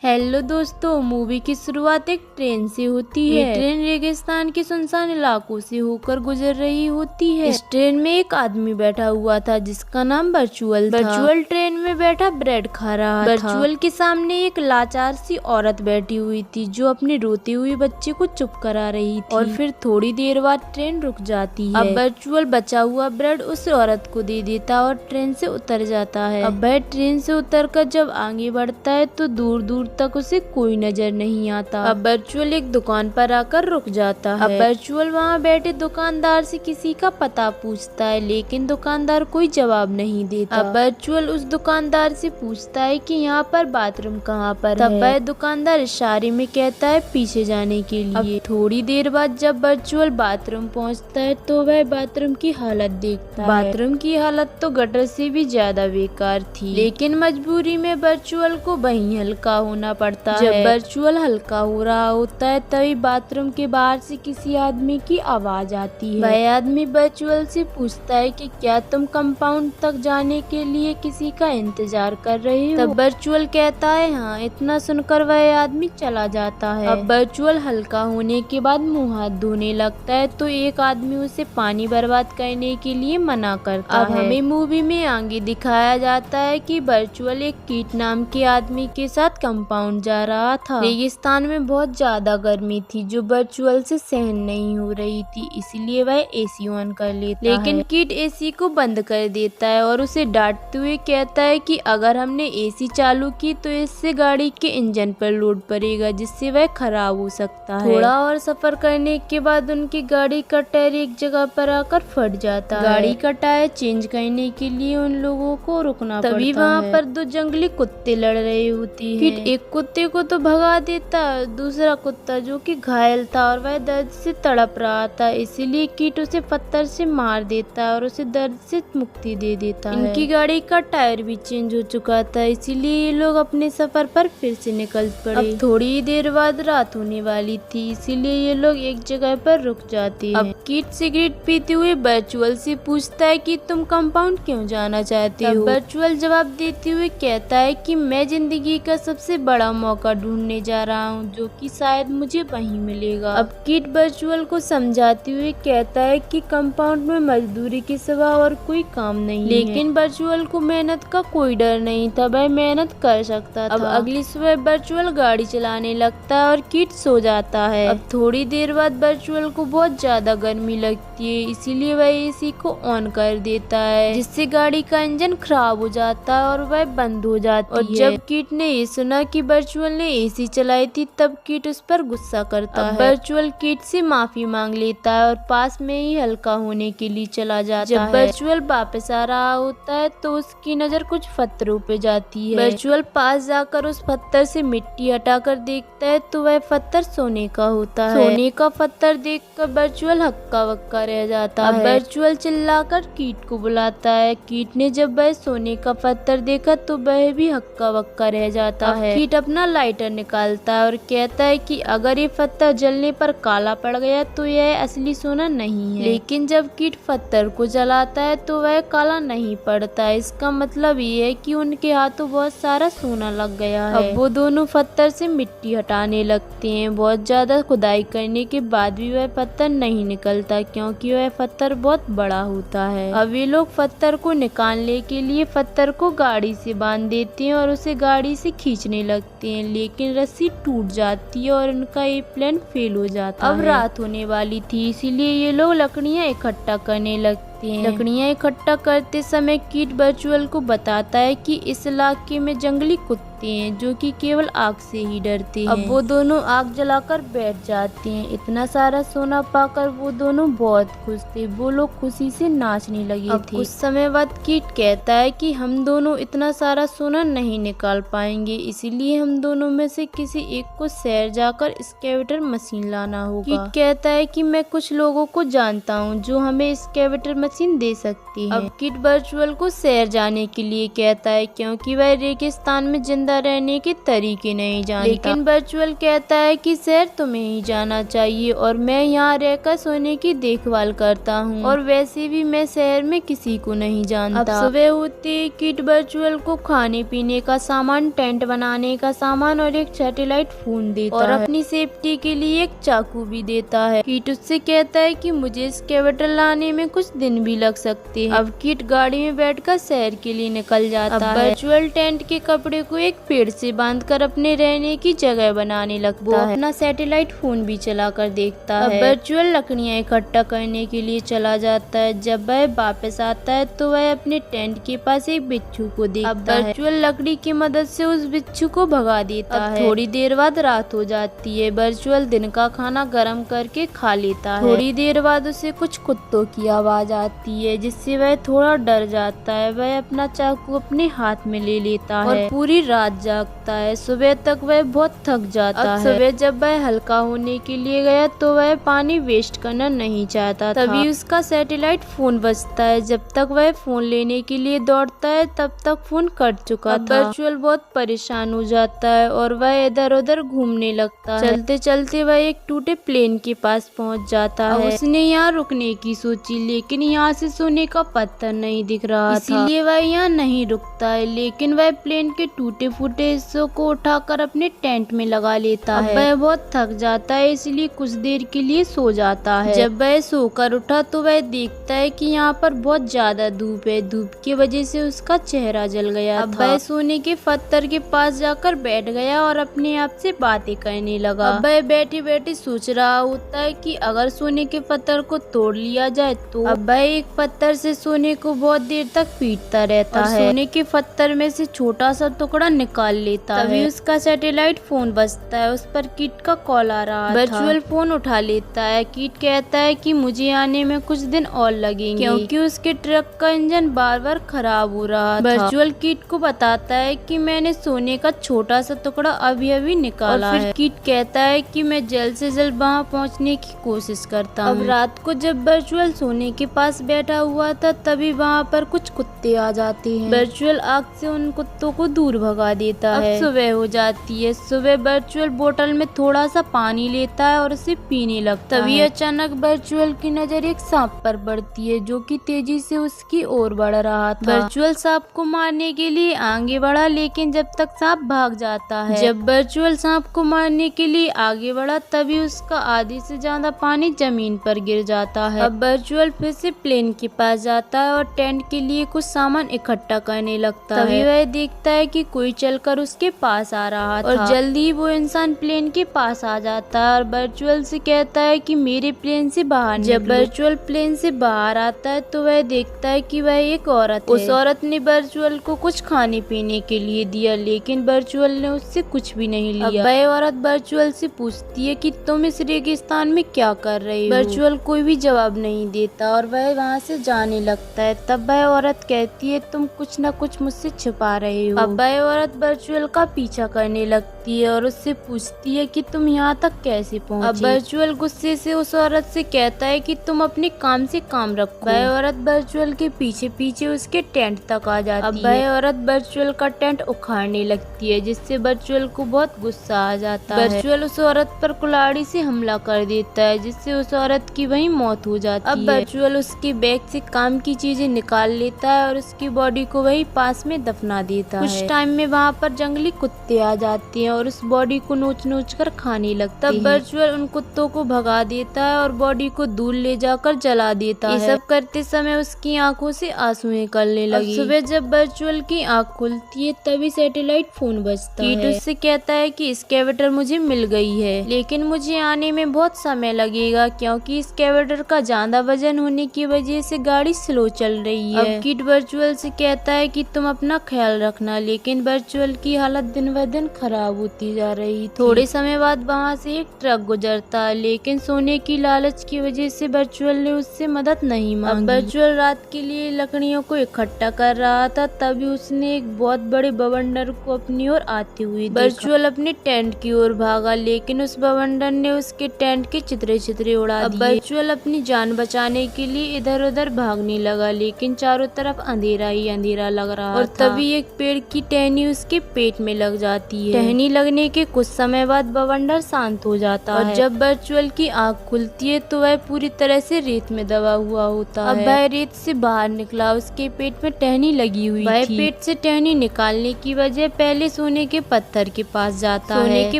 Hello दोस्तों, movie की शुरुआत एक ट्रेन से होती है। ये ट्रेन रेगिस्तान के सुनसान इलाकों से होकर गुजर रही होती है। इस ट्रेन में एक आदमी बैठा हुआ था जिसका नाम बर्चुअल था। बर्चुअल ट्रेन में बैठा ब्रेड खा रहा था। बर्चुअल के सामने एक लाचार सी औरत बैठी हुई थी जो अपने रोते हुए बच्चे को चुप करा रही थी। और फिर थोड़ी देर बाद ट्रेन रुक जाती है। अब बर्चुअल बचा हुआ ब्रेड उस औरत को दे देता और ट्रेन से उतर जाता है। अब वह ट्रेन से उतरकर जब आगे बढ़ता है तो दूर दूर तक उसे कोई नजर नहीं आता। अब बर्चुअल एक दुकान पर आकर रुक जाता है। अब बर्चुअल वहाँ बैठे दुकानदार से किसी का पता पूछता है, लेकिन दुकानदार कोई जवाब नहीं देता। अब बर्चुअल उस दुकानदार से पूछता है कि यहाँ पर बाथरूम कहाँ पर है। तब वह दुकानदार इशारे में कहता है पीछे जाने के लिए। अब थोड़ी देर बाद जब बर्चुअल बाथरूम पहुँचता है तो वह बाथरूम की हालत देखता है। बाथरूम की हालत तो गटर से भी ज्यादा बेकार थी, लेकिन मजबूरी में बर्चुअल को वहीं हल्का होना पड़ता है। जब बर्चुअल हल्का हो रहा होता है तभी बाथरूम के बाहर से किसी आदमी की आवाज आती है। वह आदमी बर्चुअल से पूछता है कि क्या तुम कंपाउंड तक जाने के लिए किसी का इंतजार कर रहे हो। तब बर्चुअल कहता है हाँ। इतना सुनकर वह आदमी चला जाता है। अब बर्चुअल हल्का होने के बाद मुंह हाथ धोने लगता है तो एक आदमी उसे पानी बर्बाद करने के लिए मना करता है। अब हमें मूवी में आगे दिखाया जाता है कि बर्चुअल एक कीट नाम के आदमी के साथ कंपाउंड जा रहा था। रेगिस्तान में बहुत ज्यादा गर्मी थी जो बर्चुअल से सहन नहीं हो रही थी, इसलिए वह एसी ऑन कर लेता है। लेकिन कीट एसी को बंद कर देता है और उसे डांटते हुए कहता है कि अगर हमने एसी चालू की तो इससे गाड़ी के इंजन पर लोड पड़ेगा जिससे वह खराब हो सकता है। थोड़ा और सफर करने के बाद उनकी गाड़ी का टायर एक जगह पर आकर फट जाता है। गाड़ी का टायर चेंज करने के लिए उन लोगों को रुकना पड़ता है। तभी वहाँ पर दो जंगली कुत्ते लड़ रहे होते हैं। कीट एक कुत्ते को तो भगा देता, दूसरा कुत्ता जो कि घायल था और वह दर्द से तड़प रहा था, इसीलिए कीट उसे पत्थर से मार देता है और उसे दर्द से मुक्ति दे देता है। इनकी गाड़ी का टायर भी चेंज हो चुका था, इसीलिए ये लोग अपने सफर पर फिर से निकल पड़े। अब थोड़ी देर बाद रात होने वाली थी, इसीलिए ये लोग एक जगह पर रुक जाते हैं। अब कीट सिगरेट पीते हुए बर्चुअल से पूछता है कि तुम कंपाउंड क्यों जाना चाहते हो। बर्चुअल जवाब देते हुए कहता है कि मैं जिंदगी का सबसे बड़ा मौका ढूंढने जा रहा हूँ जो कि शायद मुझे वहीं मिलेगा। अब कीट बर्चुअल को समझाते हुए कहता है कि कंपाउंड में मजदूरी के सिवा और कोई काम नहीं है। लेकिन बर्चुअल को मेहनत का कोई डर नहीं था, वह मेहनत कर सकता था। अब अगली सुबह बर्चुअल गाड़ी चलाने लगता है और कीट सो जाता है। अब थोड़ी देर बाद बर्चुअल को बहुत ज्यादा गर्मी लगती है, इसीलिए वह एसी को ऑन कर देता है जिससे गाड़ी का इंजन खराब हो जाता है और वह बंद हो जाती है। और जब कीट ने ये सुना कि बर्चुअल ने एसी चलाई थी तब कीट उस पर गुस्सा करता है। बर्चुअल कीट से माफी मांग लेता है और पास में ही हल्का होने के लिए चला जाता है। जब बर्चुअल वापस आ रहा होता है तो उसकी नजर कुछ पत्थरों पे जाती है। बर्चुअल पास जाकर उस पत्थर से मिट्टी हटाकर देखता है तो वह पत्थर सोने का होता है। सोने का पत्थर देखकर बर्चुअल हक्का बक्का रह जाता है। बर्चुअल चिल्लाकर कीट को बुलाता है। कीट ने जब वह सोने का पत्थर देखा तो वह भी हक्का बक्का रह जाता है। कीट अपना लाइटर निकालता है और कहता है कि अगर ये पत्थर जलने पर काला पड़ गया तो यह असली सोना नहीं है। लेकिन जब कीट पत्थर को जलाता है तो वह काला नहीं पड़ता। इसका मतलब ये है कि उनके हाथों बहुत सारा सोना लग गया है। अब वो दोनों पत्थर से मिट्टी हटाने लगते हैं। बहुत ज्यादा खुदाई करने के बाद भी वह पत्थर नहीं निकलता क्योंकि वह पत्थर बहुत बड़ा होता है। अब ये लोग पत्थर को निकालने के लिए पत्थर को गाड़ी से बांध देते हैं और उसे गाड़ी से खींचने लगते हैं, लेकिन रस्सी टूट जाती है और उनका ये प्लान फेल हो जाता है। अब रात होने वाली थी, इसीलिए ये लोग लकड़ियाँ इकट्ठा करने लगते हैं। लकड़ियाँ इकट्ठा करते समय कीट बर्चुअल को बताता है कि इस इलाके में जंगली कुत्ते हैं जो कि केवल आग से ही डरते हैं। अब वो दोनों आग जलाकर बैठ जाते हैं। इतना सारा सोना पाकर वो दोनों बहुत खुश थे। वो लोग खुशी से नाचने लगे थे। कुछ समय बाद कीट कहता है कि हम दोनों इतना सारा सोना नहीं निकाल पाएंगे, इसीलिए हम दोनों में से किसी एक को शहर जाकर एक्सकेवेटर मशीन लाना होगा। कीट कहता है कि मैं कुछ लोगों को जानता हूँ जो हमें एक्सकेवेटर मशीन दे सकती है। अब कीट बर्चुअल को शहर जाने के लिए कहता है क्योंकि वह रेगिस्तान में जिंदा जिंदा रहने के तरीके नहीं जानता। लेकिन वर्चुअल कहता है कि शहर तुम्हें ही जाना चाहिए और मैं यहाँ रहकर सोने की देखभाल करता हूँ, और वैसे भी मैं शहर में किसी को नहीं जानता। अब सुबह होते ही किट वर्चुअल को खाने पीने का सामान, टेंट बनाने का सामान और एक सैटेलाइट फोन देता है, और अपनी सेफ्टी के लिए एक चाकू भी देता है। किट उससे कहता है कि मुझे इस कैपिटल लाने में कुछ दिन भी लग सकते हैं। अब किट गाड़ी में बैठकर शहर के लिए निकल जाता है। वर्चुअल टेंट के कपड़े को एक पेड़ से बांधकर अपने रहने की जगह बनाने लगता है। अपना सैटेलाइट फोन भी चलाकर देखता है। वर्चुअल लकड़ियाँ इकट्ठा करने के लिए चला जाता है। जब वह वापस आता है तो वह अपने टेंट के पास एक बिच्छू को देखता है। वर्चुअल लकड़ी की मदद से उस बिच्छू को भगा देता है। थोड़ी देर बाद रात हो जाती है। वर्चुअल दिन का खाना गर्म करके खा लेता है। थोड़ी देर बाद उसे कुछ कुत्तों की आवाज आती है, जिससे वह थोड़ा डर जाता है। वह अपना चाकू अपने हाथ में ले लेता है और पूरी रात जागता है। सुबह तक वह बहुत थक जाता है। सुबह जब वह हल्का होने के लिए गया तो वह पानी वेस्ट करना नहीं चाहता था। तभी उसका सैटेलाइट फोन बजता है। जब तक वह फोन लेने के लिए दौड़ता है तब तक फोन कट चुका था। वर्चुअल बहुत परेशान हो जाता है और वह इधर उधर घूमने लगता है। चलते चलते वह एक टूटे प्लेन के पास पहुंच जाता है। उसने यहाँ रुकने की सोची, लेकिन यहाँ से सोने का पत्थर नहीं दिख रहा था, इसीलिए वह यहाँ नहीं रुकता है। लेकिन वह प्लेन के टूटे फूटे हिस्सों को उठाकर अपने टेंट में लगा लेता है। वह बहुत थक जाता है, इसलिए कुछ देर के लिए सो जाता है। जब वह सोकर उठा तो वह देखता है कि यहाँ पर बहुत ज्यादा धूप है। धूप की वजह से उसका चेहरा जल गया था। अब वह सोने के पत्थर के पास जाकर बैठ गया और अपने आप से बातें करने लगा। अब वह बैठे बैठे सोच रहा होता है कि अगर सोने के पत्थर को तोड़ लिया जाए तो। अब वह एक पत्थर से सोने को बहुत देर तक पीटता रहता है। सोने के पत्थर में से छोटा सा टुकड़ा निकाल लेता है। तभी उसका सैटेलाइट फोन बजता है। उस पर किट का कॉल आ रहा था। वर्चुअल फोन उठा लेता है। किट कहता है कि मुझे आने में कुछ दिन और लगेंगे, क्योंकि उसके ट्रक का इंजन बार बार खराब हो रहा था। वर्चुअल किट को बताता है कि मैंने सोने का छोटा सा टुकड़ा अभी अभी निकाला है। फिर किट कहता है कि मैं जल्द से जल्द वहाँ पहुँचने की कोशिश करता हूँ। अब रात को जब वर्चुअल सोने के पास बैठा हुआ था तभी वहाँ पर कुछ कुत्ते आ जाते हैं। वर्चुअल आग से उन कुत्तों को दूर भगा देता है। अब सुबह हो जाती है। सुबह वर्चुअल बोतल में थोड़ा सा पानी लेता है और उसे पीने लगता है। तभी अचानक वर्चुअल की नजर एक सांप पर पड़ती है, जो कि तेजी से उसकी ओर बढ़ रहा था। वर्चुअल सांप को मारने के लिए आगे बढ़ा, लेकिन जब तक सांप भाग जाता है। जब वर्चुअल सांप को मारने के लिए आगे बढ़ा तभी उसका आधे से ज्यादा पानी जमीन पर गिर जाता है। अब वर्चुअल फिर से प्लेन के पास जाता है और टेंट के लिए कुछ सामान इकट्ठा करने लगता है। तभी वह देखता है कि कोई चलकर उसके पास आ रहा था और जल्दी ही वो इंसान प्लेन के पास आ जाता है और वर्चुअल से कहता है कि मेरे प्लेन से बाहर निकलो। जब वर्चुअल प्लेन से बाहर आता है तो वह देखता है कि वह एक औरत है। उस औरत ने वर्चुअल को कुछ खाने पीने के लिए दिया, लेकिन वर्चुअल ने उससे कुछ भी नहीं लिया। अब वह औरत वर्चुअल से पूछती है कि तुम इस रेगिस्तान में क्या कर रही हो। वर्चुअल कोई भी जवाब नहीं देता और वह वहाँ से जाने लगता है। तब वह औरत कहती है तुम कुछ न कुछ मुझसे छुपा रहे हो। अब वह औरत वर्चुअल का पीछा करने लगती है और उससे पूछती है कि तुम यहाँ तक कैसे पहुँची। अब वर्चुअल गुस्से से उस औरत से कहता है कि तुम अपने काम से काम रखो। वह औरत वर्चुअल के पीछे पीछे उसके टेंट तक आ जाती है। अब वह औरत वर्चुअल का टेंट उखाड़ने लगती है, जिससे वर्चुअल को बहुत गुस्सा आ जाता है। वर्चुअल उस औरत पर कुल्हाड़ी से हमला कर देता है, जिससे उस औरत की वहीं मौत हो जाती है। अब वर्चुअल उसके बैग से काम की चीजें निकाल लेता है और उसकी बॉडी को वहीं पास में दफना देता है। कुछ टाइम में वहाँ पर जंगली कुत्ते आ जाते हैं और उस बॉडी को नोच नोच कर खाने लगते हैं। तब वर्चुअल उन कुत्तों को भगा देता है और बॉडी को दूर ले जाकर जला देता है। ये सब करते समय उसकी आंखों से आंसू निकलने लगी। सुबह जब वर्चुअल की आंख खुलती है तभी सैटेलाइट फोन बजता है। किट उससे कहता है कि स्कैवेटर मुझे मिल गई है, लेकिन मुझे आने में बहुत समय लगेगा, क्योंकि स्कैवेटर का ज्यादा वजन होने की वजह से गाड़ी स्लो चल रही है। अब किट वर्चुअल से कहता है कि तुम अपना ख्याल रखना, लेकिन वर्चुअल की हालत दिन ब दिन खराब होती जा रही थी। थोड़े समय बाद वहाँ से एक ट्रक गुजरता है, लेकिन सोने की लालच की वजह से वर्चुअल ने उससे मदद नहीं मांगी। अब वर्चुअल रात के लिए लकड़ियों को इकट्ठा कर रहा था, तभी उसने एक बहुत बड़े बवंडर को अपनी ओर आते हुए देखा। वर्चुअल अपने टेंट की ओर भागा, लेकिन उस बवंडर ने उसके टेंट के चित्रे चित्रे उड़ा दिए। वर्चुअल अपनी जान बचाने के लिए इधर उधर भागने लगा, लेकिन चारों तरफ अंधेरा ही अंधेरा लग रहा था। और तभी एक पेड़ की टहनी उसके पेट में लग जाती है। टहनी लगने के कुछ समय बाद बवंडर शांत हो जाता है और जब बर्चुअल की आँख खुलती है तो वह पूरी तरह से रेत में दबा हुआ होता है। अब वह रेत से बाहर निकला, उसके पेट में टहनी लगी हुई थी। वह पेट से टहनी निकालने की वजह पहले सोने के पत्थर के पास जाता है। सोने के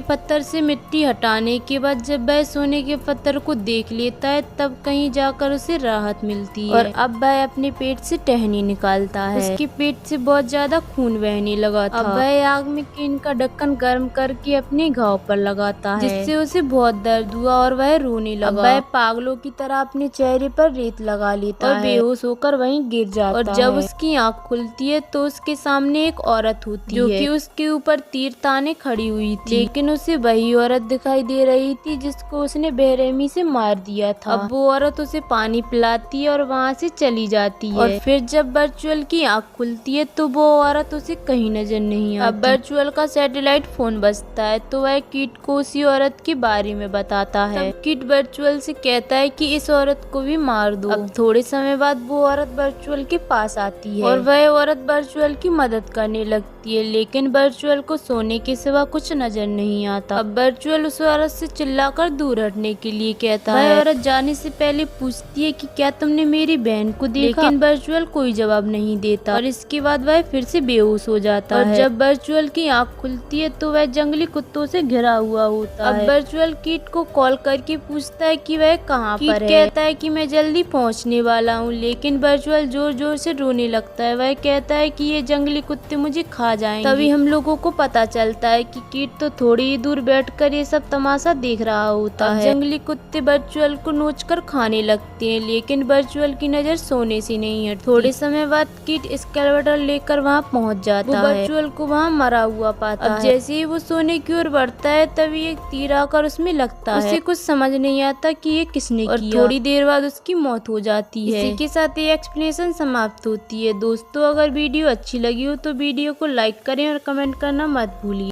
पत्थर से मिट्टी हटाने के बाद जब वह सोने के पत्थर को देख लेता है तब कहीं जाकर उसे राहत मिलती है और अब वह अपने पेट से टहनी निकालता है। उसके पेट से बहुत ज्यादा खून बहने लगा था। अब वह आग में केन का ढक्कन गर्म करके अपने घाव पर लगाता है, जिससे उसे बहुत दर्द हुआ और वह रोने लगा। अब वह पागलों की तरह अपने चेहरे पर रेत लगा लेता है और बेहोश होकर वहीं गिर जाता है। और जब उसकी आँख खुलती है तो उसके सामने एक औरत होती है जो कि उसके ऊपर तीर ताने खड़ी हुई थी, लेकिन उसे वही औरत दिखाई दे रही थी जिसको उसने बेरहमी से मार दिया था। अब वो औरत उसे पानी पिलाती है और वहाँ से चली जाती है और फिर जब बर्चुअल की आँख खुलती है तो वो औरत उसे कहीं नजर नहीं आती। अब बर्चुअल का सैटेलाइट फोन बजता है तो वह किट को उसी औरत के बारे में बताता है। किट बर्चुअल से कहता है कि इस औरत को भी मार दो। अब थोड़े समय बाद वो औरत बर्चुअल के पास आती है और वह औरत बर्चुअल की मदद करने लगती है, लेकिन बर्चुअल को सोने के सिवा कुछ नजर नहीं आता। अब बर्चुअल उस औरत से चिल्लाकर दूर हटने के लिए कहता है। औरत जाने से पहले पूछती है कि क्या तुमने मेरी बहन को देखा, लेकिन बर्चुअल कोई जवाब नहीं देता और इसके बाद वह फिर से बेहोश हो जाता है। और जब बर्चुअल की आँख खुलती है तो वह जंगली कुत्तों से घिरा हुआ होता है। अब बर्चुअल किट को कॉल करके पूछता है कि वह कहाँ पर है। कहता है कि मैं जल्दी पहुँचने वाला हूँ, लेकिन बर्चुअल जोर जोर से रोने लगता है। वह कहता है कि ये जंगली कुत्ते मुझे खा जाएंगे। तभी हम लोगों को पता चलता है कि किट तो थोड़ी ही दूर बैठकर ये सब तमाशा देख रहा होता है। जंगली कुत्ते बर्चुअल को नोचकर खाने लगते हैं, लेकिन बर्चुअल की नजर सोने से नहीं हटती। थोड़े समय बाद किट एस्केलेटर लेकर वहाँ पहुँच जाता है। बर्चुअल को वहाँ मरा हुआ पाता है। जैसे ही वो सोने की ओर बढ़ता है तभी एक तीर आकर उसमें लगता है। उसे कुछ समझ नहीं आता कि ये किसने किया और थोड़ी देर बाद उसकी मौत हो जाती है। इसी के साथ ये एक्सप्लेनेशन समाप्त होती है। दोस्तों, अगर वीडियो अच्छी लगी हो तो वीडियो को लाइक करें और कमेंट करना मत भूलिए।